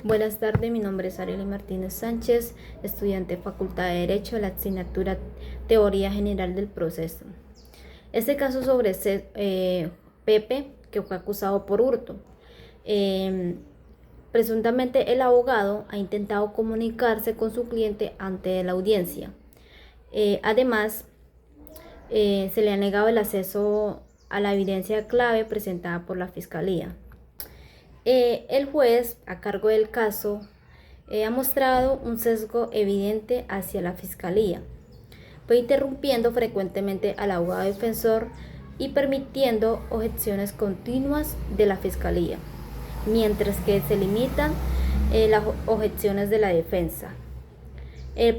Buenas tardes, mi nombre es Ariely Martínez Sánchez, estudiante de Facultad de Derecho de la asignatura Teoría General del Proceso. Este caso sobre Pepe, que fue acusado por hurto. Presuntamente el abogado ha intentado comunicarse con su cliente ante la audiencia. Además, se le ha negado el acceso a la evidencia clave presentada por la Fiscalía. El juez, a cargo del caso, ha mostrado un sesgo evidente hacia la Fiscalía, pues interrumpiendo frecuentemente al abogado defensor y permitiendo objeciones continuas de la Fiscalía, mientras que se limitan las objeciones de la defensa.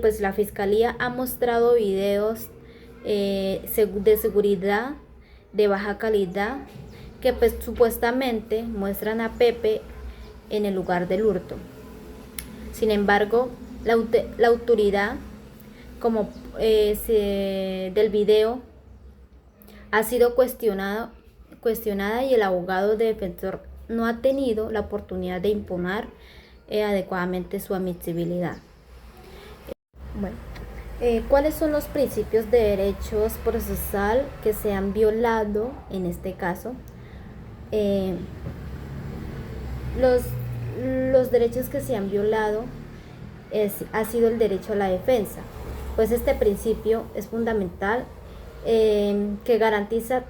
Pues la Fiscalía ha mostrado videos de seguridad de baja calidad que pues supuestamente muestran a Pepe en el lugar del hurto. Sin embargo, la autoridad del video ha sido cuestionada y el abogado defensor no ha tenido la oportunidad de imponer adecuadamente su admisibilidad. Bueno, ¿cuáles son los principios de derechos procesal que se han violado en este caso? Los derechos que se han violado ha sido el derecho a la defensa, pues este principio es fundamental, que garantiza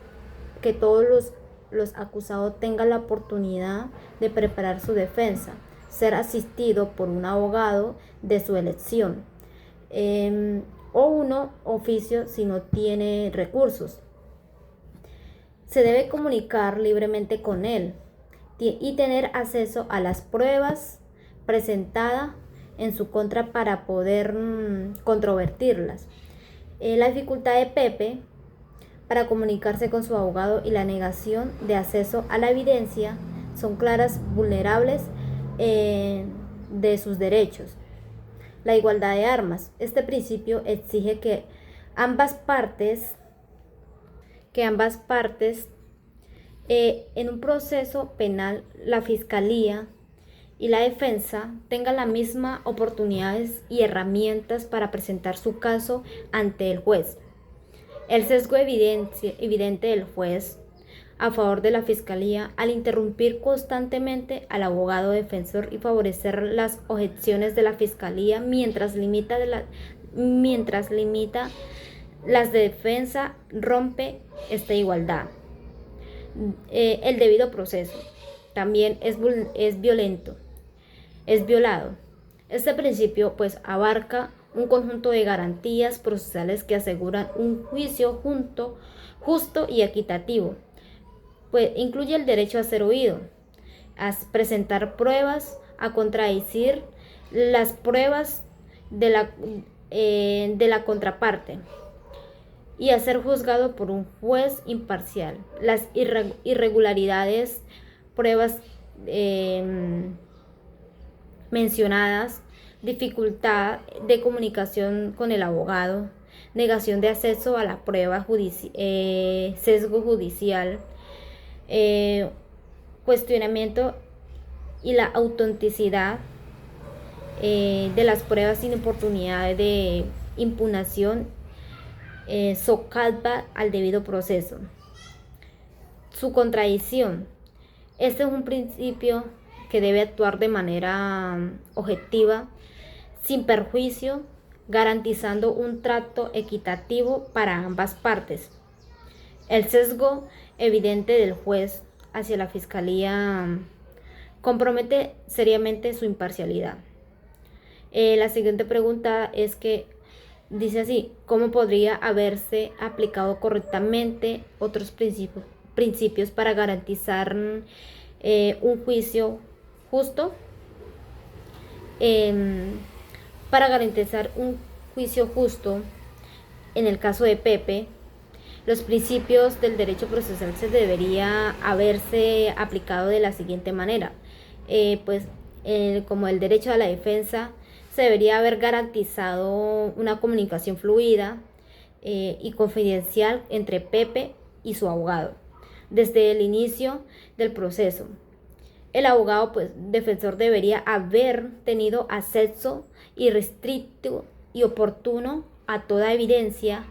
que todos los acusados tengan la oportunidad de preparar su defensa, ser asistido por un abogado de su elección, o uno oficio si no tiene recursos. Se debe comunicar libremente con él y tener acceso a las pruebas presentadas en su contra para poder controvertirlas. La dificultad de Pepe para comunicarse con su abogado y la negación de acceso a la evidencia son claras vulnerables de sus derechos. La igualdad de armas. Este principio exige que ambas partes en un proceso penal, la Fiscalía y la defensa tengan las mismas oportunidades y herramientas para presentar su caso ante el juez. El sesgo evidente del juez a favor de la Fiscalía al interrumpir constantemente al abogado defensor y favorecer las objeciones de la Fiscalía mientras limita las de defensa, rompe esta igualdad. El debido proceso también es violado. Este principio pues abarca un conjunto de garantías procesales que aseguran un juicio justo y equitativo. Pues incluye el derecho a ser oído, a presentar pruebas, a contradecir las pruebas de la contraparte y a ser juzgado por un juez imparcial. Las irregularidades, pruebas mencionadas, dificultad de comunicación con el abogado, negación de acceso a la prueba, sesgo judicial, cuestionamiento y la autenticidad de las pruebas sin oportunidad de impugnación, socava al debido proceso. Su contradicción. Este es un principio que debe actuar de manera objetiva, sin perjuicio, garantizando un trato equitativo para ambas partes. El sesgo evidente del juez hacia la Fiscalía compromete seriamente su imparcialidad. La siguiente pregunta es que dice así: ¿cómo podría haberse aplicado correctamente otros principios para garantizar un juicio justo? Para garantizar un juicio justo, en el caso de Pepe, los principios del derecho procesal se debería haberse aplicado de la siguiente manera. Como el derecho a la defensa, se debería haber garantizado una comunicación fluida y confidencial entre Pepe y su abogado desde el inicio del proceso. El abogado pues defensor debería haber tenido acceso irrestricto y oportuno a toda evidencia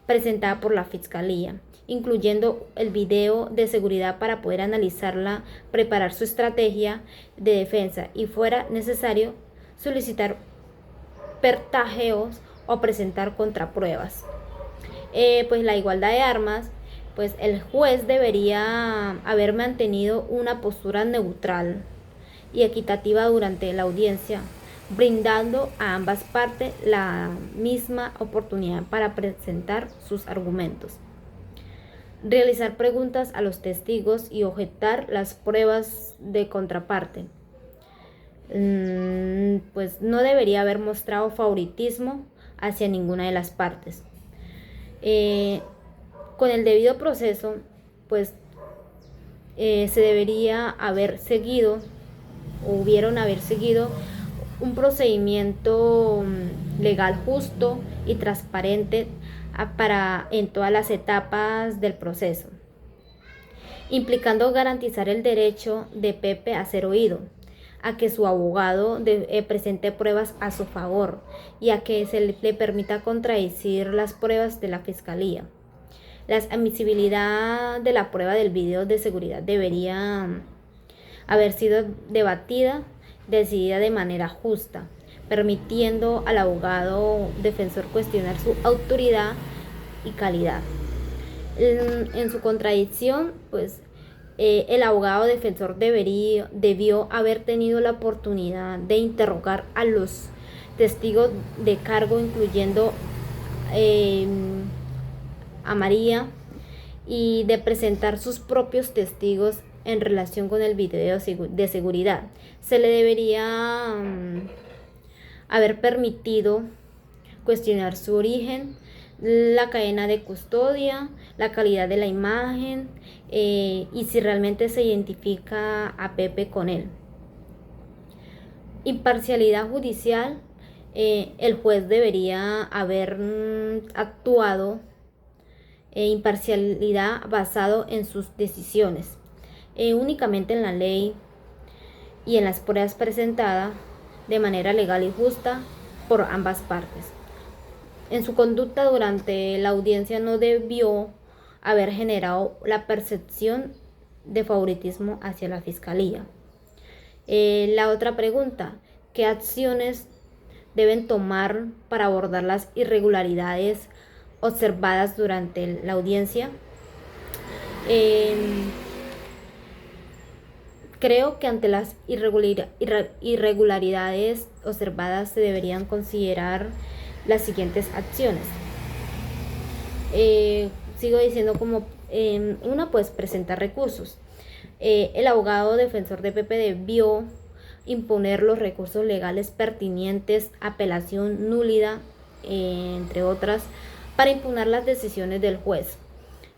presentada por la Fiscalía, incluyendo el video de seguridad para poder analizarla, preparar su estrategia de defensa y fuera necesario solicitar pertajeos o presentar contrapruebas. Pues la igualdad de armas, pues el juez debería haber mantenido una postura neutral y equitativa durante la audiencia, brindando a ambas partes la misma oportunidad para presentar sus argumentos. Realizar preguntas a los testigos y objetar las pruebas de contraparte. Pues no debería haber mostrado favoritismo hacia ninguna de las partes. Con el debido proceso, pues se debería haber seguido, o hubieron haber seguido un procedimiento legal justo y transparente en todas las etapas del proceso, implicando garantizar el derecho de Pepe a ser oído, a que su abogado presente pruebas a su favor y a que se le permita contradecir las pruebas de la Fiscalía. La admisibilidad de la prueba del video de seguridad debería haber sido decidida de manera justa, permitiendo al abogado defensor cuestionar su autoridad y calidad. En su contradicción, pues el abogado defensor debió haber tenido la oportunidad de interrogar a los testigos de cargo, incluyendo a María, y de presentar sus propios testigos en relación con el video de seguridad. Se le debería haber permitido cuestionar su origen, la cadena de custodia, la calidad de la imagen y si realmente se identifica a Pepe con él. Imparcialidad judicial. El juez debería haber actuado imparcialidad basado en sus decisiones, únicamente en la ley y en las pruebas presentadas de manera legal y justa por ambas partes. En su conducta durante la audiencia no debió haber generado la percepción de favoritismo hacia la Fiscalía. La otra pregunta, ¿qué acciones deben tomar para abordar las irregularidades observadas durante la audiencia? Creo que ante las irregularidades observadas se deberían considerar las siguientes acciones. Sigo diciendo como una, pues presentar recursos. El abogado defensor de Pepe debió imponer los recursos legales pertinentes, apelación, nulidad, entre otras, para impugnar las decisiones del juez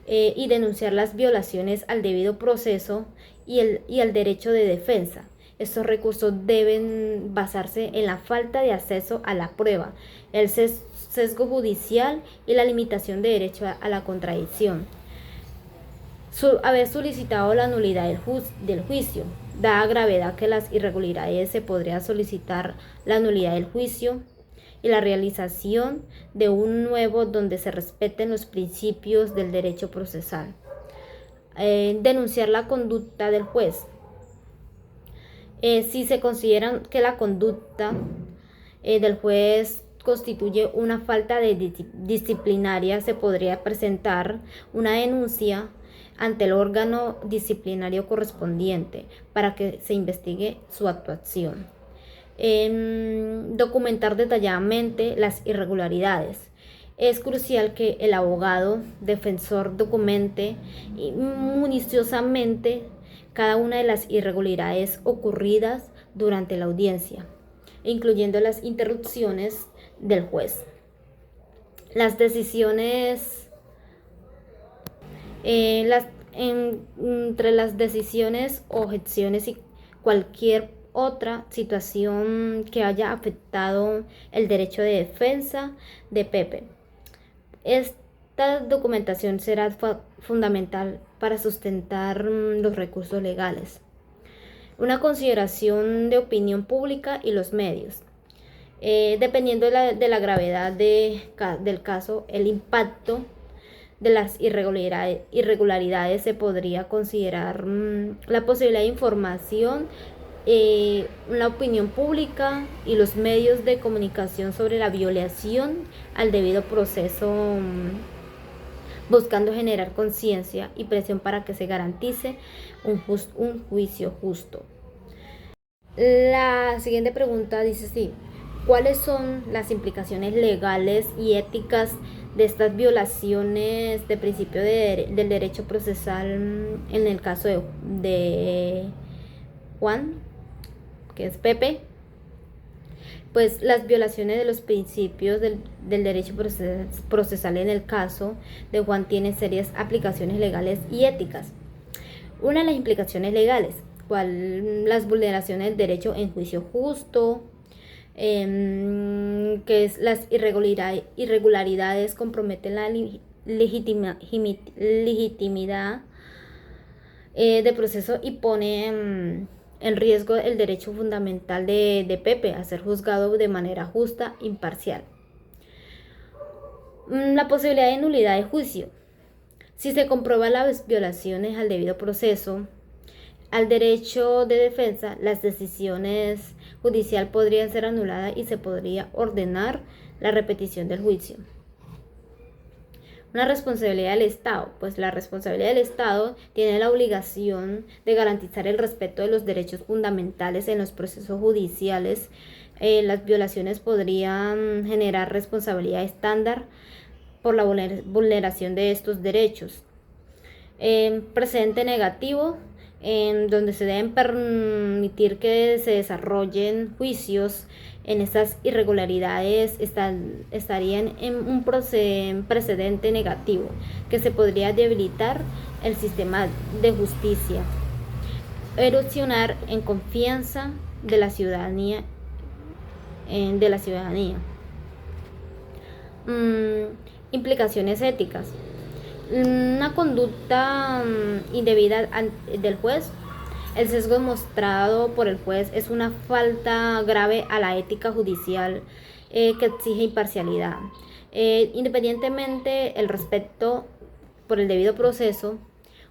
y denunciar las violaciones al debido proceso y al derecho de defensa. Estos recursos deben basarse en la falta de acceso a la prueba, el sesgo judicial y la limitación de derecho a la contradicción. Haber solicitado la nulidad del juicio. Dada gravedad que las irregularidades, se podría solicitar la nulidad del juicio y la realización de un nuevo donde se respeten los principios del derecho procesal. Denunciar la conducta del juez. Si se considera que la conducta del juez constituye una falta disciplinaria, se podría presentar una denuncia ante el órgano disciplinario correspondiente para que se investigue su actuación. Documentar detalladamente las irregularidades. Es crucial que el abogado defensor documente minuciosamente cada una de las irregularidades ocurridas durante la audiencia, incluyendo las interrupciones del juez. Las decisiones, entre las decisiones, objeciones y cualquier otra situación que haya afectado el derecho de defensa de Pepe. Esta documentación será fundamental para sustentar los recursos legales. Una consideración de opinión pública y los medios. Dependiendo de la gravedad del caso, el impacto de las irregularidades se podría considerar la posibilidad de información, la opinión pública y los medios de comunicación sobre la violación al debido proceso, buscando generar conciencia y presión para que se garantice un juicio justo. La siguiente pregunta dice así: ¿cuáles son las implicaciones legales y éticas de estas violaciones de principio del derecho procesal en el caso de Juan, que es Pepe? Pues las violaciones de los principios del derecho procesal en el caso de Juan tienen serias aplicaciones legales y éticas. Una de las implicaciones legales, las vulneraciones del derecho en juicio justo, que es las irregularidades comprometen la legitimidad de proceso y pone en riesgo el derecho fundamental de Pepe a ser juzgado de manera justa e imparcial. La posibilidad de nulidad de juicio. Si se comprueban las violaciones al debido proceso, al derecho de defensa, las decisiones judiciales podrían ser anuladas y se podría ordenar la repetición del juicio. Una responsabilidad del Estado. Pues la responsabilidad del Estado tiene la obligación de garantizar el respeto de los derechos fundamentales en los procesos judiciales. Las violaciones podrían generar responsabilidad estándar por la vulneración de estos derechos. Precedente negativo, donde se deben permitir que se desarrollen juicios en estas irregularidades, estarían en un precedente negativo que se podría debilitar el sistema de justicia, erosionar en confianza de la ciudadanía. Implicaciones éticas. Una conducta indebida del juez. El sesgo mostrado por el juez es una falta grave a la ética judicial que exige imparcialidad. Independientemente el respeto por el debido proceso,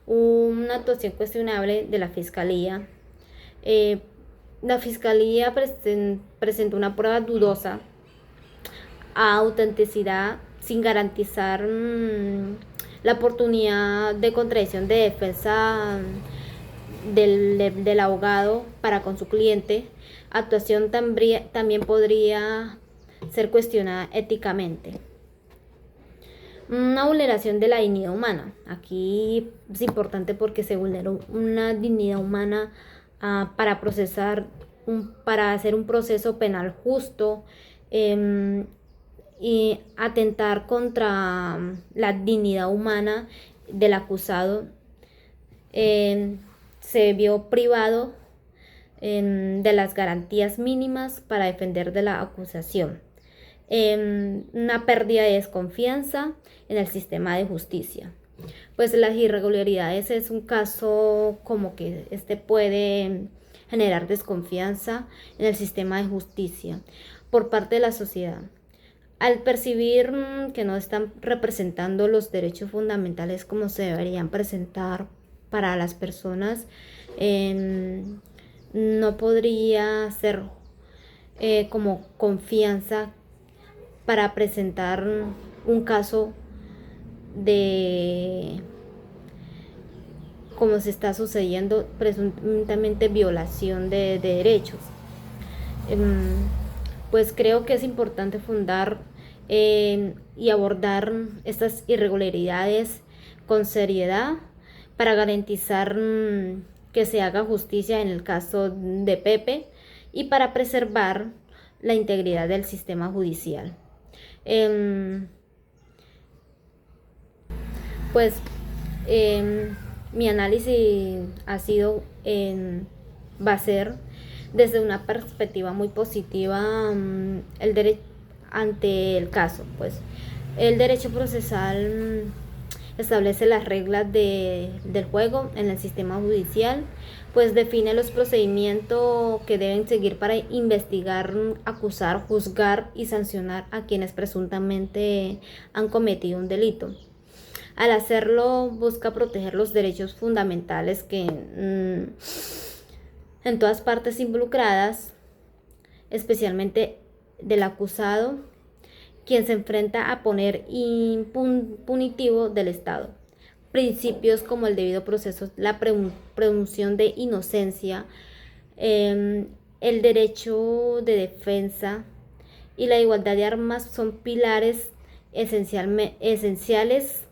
una actuación cuestionable de la Fiscalía. La Fiscalía presentó una prueba dudosa a autenticidad sin garantizar la oportunidad de contradicción de defensa del abogado para con su cliente. Actuación también podría ser cuestionada éticamente. Una vulneración de la dignidad humana. Aquí es importante porque se vulneró una dignidad humana para hacer un proceso penal justo, y atentar contra la dignidad humana del acusado. Se vio privado de las garantías mínimas para defender de la acusación. Una pérdida de desconfianza en el sistema de justicia. Pues las irregularidades es un caso como que puede generar desconfianza en el sistema de justicia por parte de la sociedad. Al percibir que no están representando los derechos fundamentales como se deberían presentar para las personas, no podría ser como confianza para presentar un caso de como se está sucediendo presuntamente violación de derechos. Pues creo que es importante fundar y abordar estas irregularidades con seriedad para garantizar que se haga justicia en el caso de Pepe y para preservar la integridad del sistema judicial. Pues mi análisis va a ser desde una perspectiva muy positiva el derecho ante el caso. Pues el derecho procesal establece las reglas del juego en el sistema judicial, pues define los procedimientos que deben seguir para investigar, acusar, juzgar y sancionar a quienes presuntamente han cometido un delito. Al hacerlo, busca proteger los derechos fundamentales que en todas partes involucradas, especialmente del acusado, quien se enfrenta a poner impunitivo del Estado. Principios como el debido proceso, la presunción de inocencia, el derecho de defensa y la igualdad de armas son pilares esenciales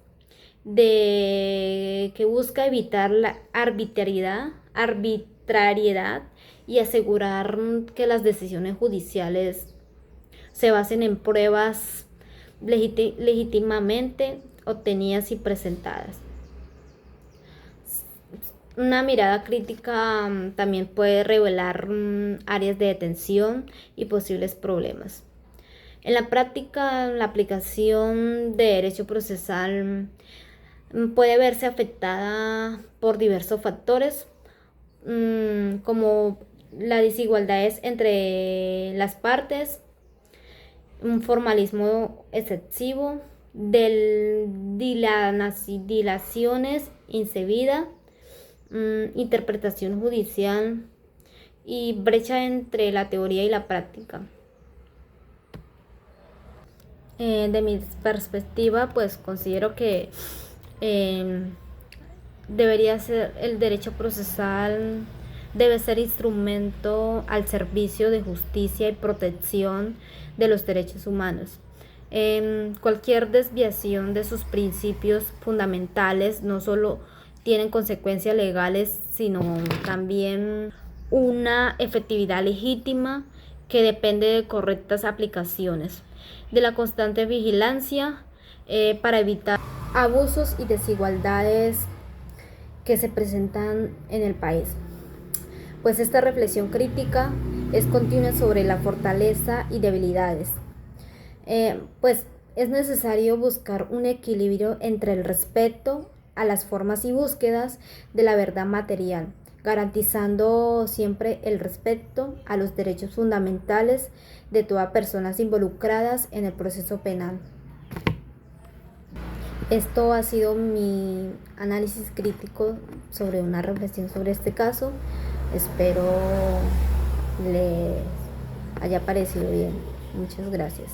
que busca evitar la arbitrariedad y asegurar que las decisiones judiciales se basen en pruebas legítimamente obtenidas y presentadas. Una mirada crítica también puede revelar áreas de detención y posibles problemas. En la práctica, la aplicación de derecho procesal puede verse afectada por diversos factores, como las desigualdades entre las partes, un formalismo excesivo, dilaciones indebidas, interpretación judicial y brecha entre la teoría y la práctica. De mi perspectiva, pues considero que debería ser el derecho procesal, debe ser instrumento al servicio de justicia y protección de los derechos humanos. Cualquier desviación de sus principios fundamentales no solo tienen consecuencias legales, sino también una efectividad legítima que depende de correctas aplicaciones, de la constante vigilancia para evitar abusos y desigualdades que se presentan en el país. Pues esta reflexión crítica es continua sobre la fortaleza y debilidades. Pues es necesario buscar un equilibrio entre el respeto a las formas y búsquedas de la verdad material, garantizando siempre el respeto a los derechos fundamentales de todas personas involucradas en el proceso penal. Esto ha sido mi análisis crítico sobre una reflexión sobre este caso. Espero les haya parecido bien. Muchas gracias.